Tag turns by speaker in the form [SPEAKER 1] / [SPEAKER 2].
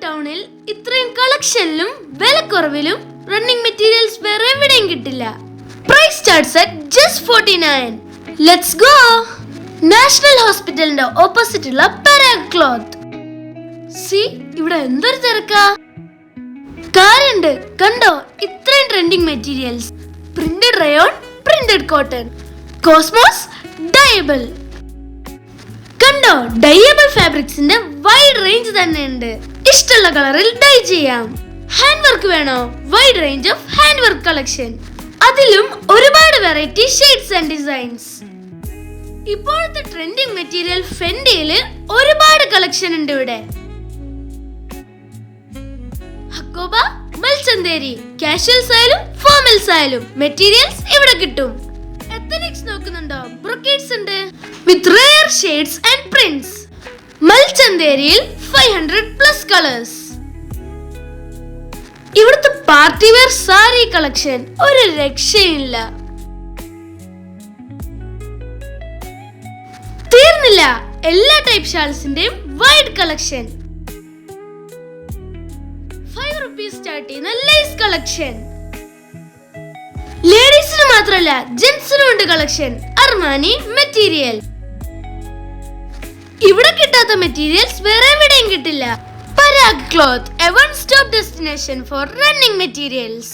[SPEAKER 1] ടൗണിൽ ഇത്രയും കളക്ഷനിലും വിലക്കുറവിലും running materials വേറെ എവിടെയും കിട്ടില്ല. Price starts at just 49. Let's go. National ഹോസ്പിറ്റലിന്റെ ഓപ്പോസിറ്റ് ഉള്ള പരാഗ് ക്ലോത്ത്. സി, ഇവിടെ എന്തൊരു തിരക്കാ. കാര്യണ്ട്, കണ്ടോ ഇത്രയും trending materials. Printed rayon, printed cotton, cosmos, ഡയബിൾ. കണ്ടോ, ഡയബിൾ ഫാബ്രിക്സിന്റെ വൈഡ് റേഞ്ച് തന്നെ ഉണ്ട്. ഇഷ്ടമുള്ള കളറിൽ ഡൈ ചെയ്യാം. ഹാൻഡ് വർക്ക് വേണോ? Wide range of hand work collection. അതിലും ഒരുപാട് വെറൈറ്റി ഷെയ്ഡ്സ് ആൻഡ് ഡിസൈൻസ്. ഇപ്പോഴത്തെ ട്രെൻഡിങ് മെറ്റീരിയൽ ഫെൻഡിയിൽ ഒരുപാട് കളക്ഷൻ ഉണ്ട് ഇവിടെ. ഹക്കോബ, മൽചന്തേരി, കാഷ്വൽസ് ആയാലും ഫോർമൽസ് ആയാലും മെറ്റീരിയൽസ് ഇവിടെ കിട്ടും. എത്തനിക്സ് നോക്കുന്നുണ്ടോ? ബ്രൊക്കേഡ്സ് ഉണ്ട് with rare shades and prints. മൽചന്തേരിയിൽ 500+ കളേഴ്സ്. ഇവിടുത്തെ പാർട്ടി വെയർ സാരി കളക്ഷൻ ഒരു രക്ഷയില്ല. തീർന്നില്ല, എല്ലാ ടൈപ്പ് ഷാൾസിന്റെയും വൈഡ് കളക്ഷൻ. 5 rupees സ്റ്റാർട്ട് ചെയ്യുന്ന ലേസ് കളക്ഷൻ. ലേഡീസിന് മാത്രമല്ല ജെന്റ്സിനും ഉണ്ട് കളക്ഷൻ. Armani material. ഇവിടെ കിട്ടാത്ത മെറ്റീരിയൽസ് വേറെ എവിടെയും കിട്ടില്ല. Parag cloth, a one-stop destination for running materials.